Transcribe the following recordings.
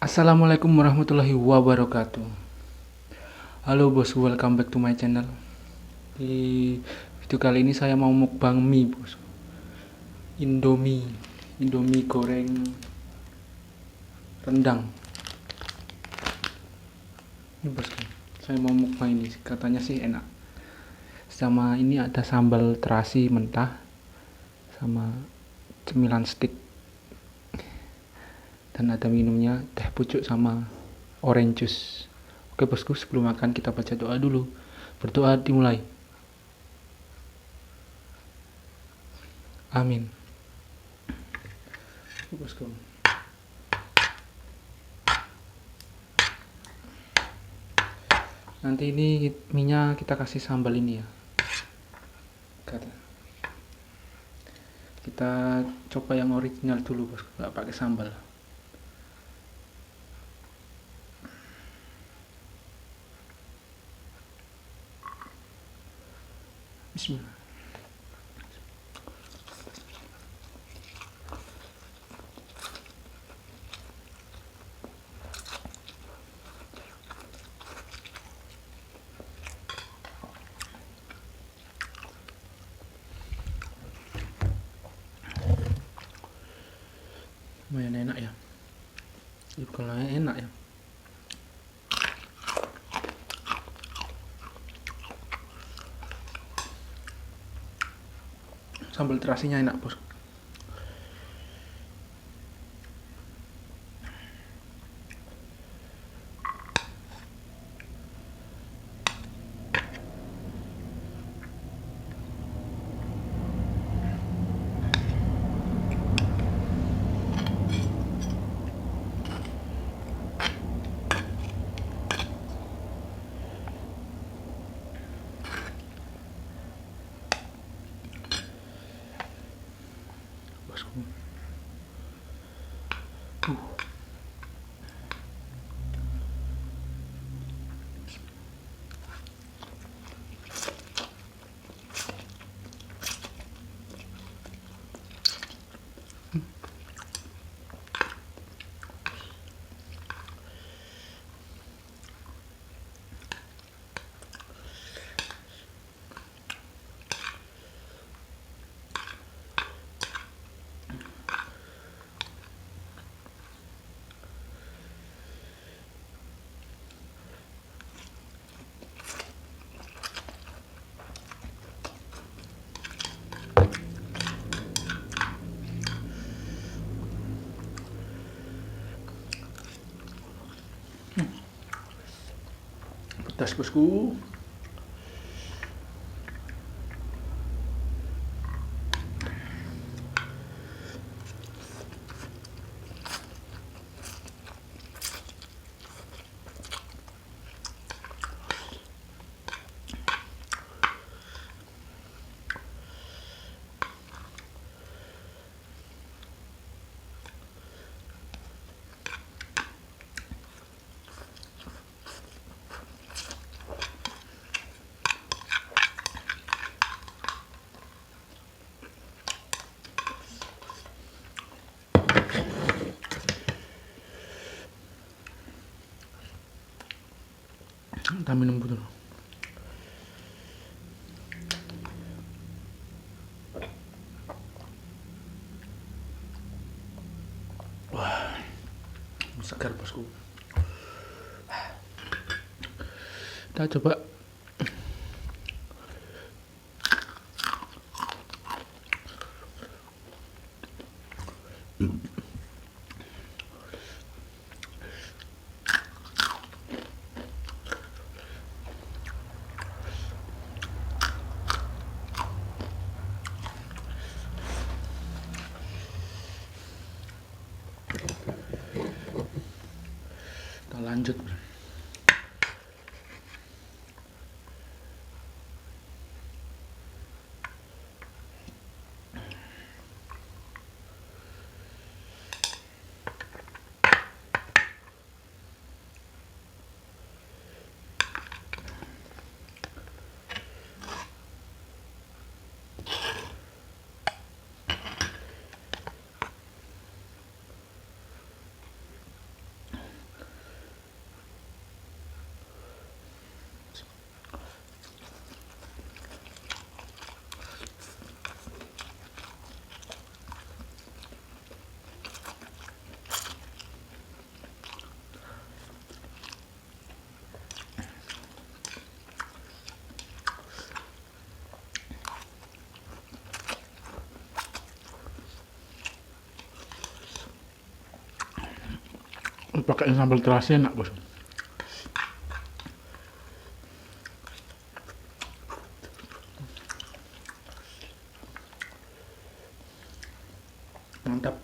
Assalamualaikum warahmatullahi wabarakatuh. Halo bos, welcome back to my channel. Di video kali ini saya mau mukbang mie bos. Indomie goreng rendang. Ini bos, saya mau mukbang ini. Katanya sih enak. Sama ini ada sambal terasi mentah, sama cemilan stick, dan ada minumnya teh pucuk sama orange juice. Oke bosku, sebelum makan kita baca doa dulu. Berdoa dimulai. Amin. Bosku, nanti ini minyak kita kasih sambal ini ya. Kita coba yang original dulu bosku, nggak pakai sambal. Bismillah. Lumayan enak ya. Ini kalau enak ya. Sambal terasinya enak bos. Bosku. Pedas bosku. Kita minum dulu. Wah, segar bosku. Kita coba. Kita lanjut. pakai sambal terasi enak bos. Mantap.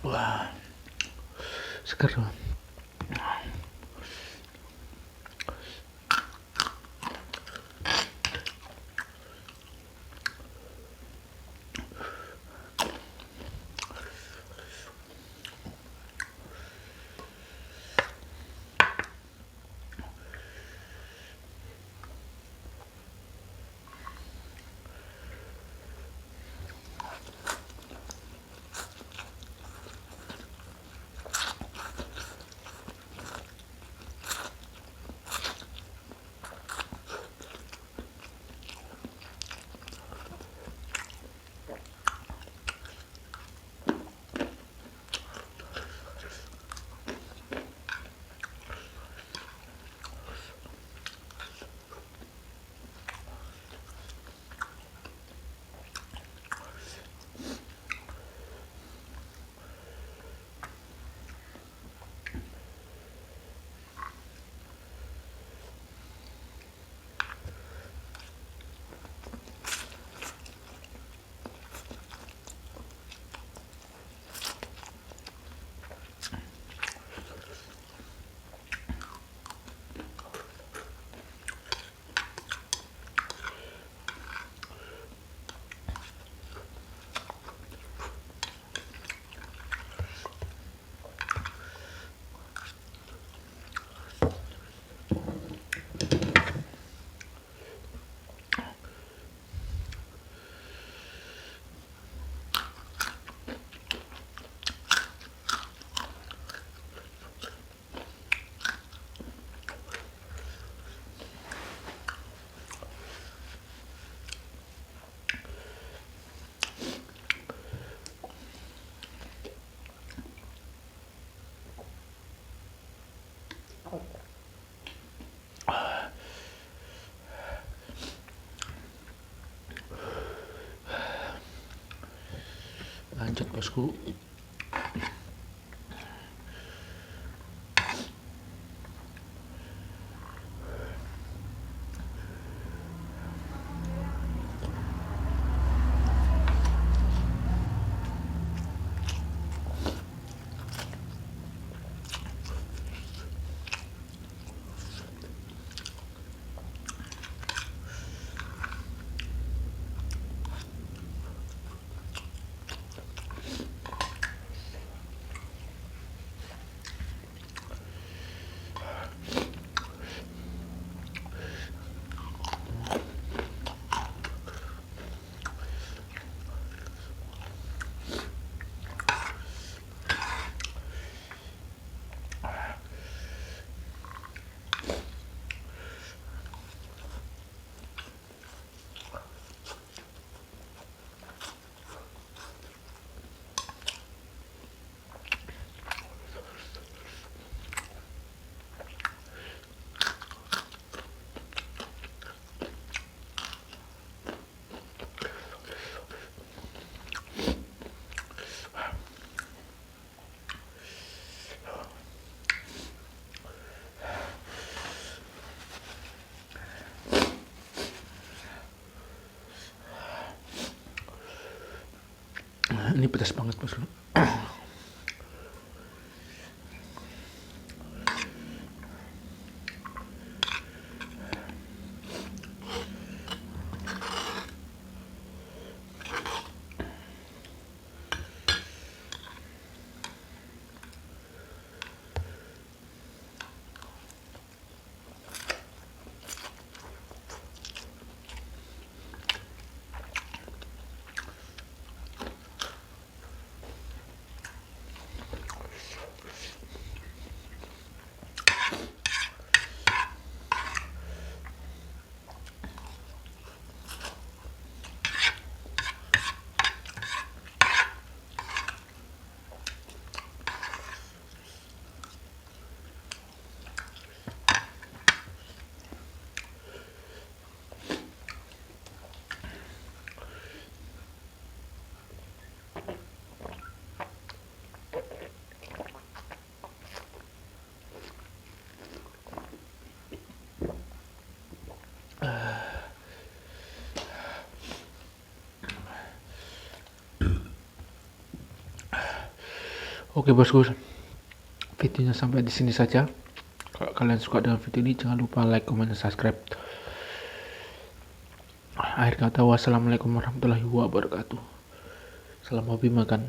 Wah, seger. Lanjut bosku. Ini pedas banget bosku. Oke bosku, videonya sampai di sini saja. Kalau kalian suka dengan video ini, jangan lupa like, comment, dan subscribe. Akhir kata, wassalamualaikum warahmatullahi wabarakatuh. Salam hobi makan.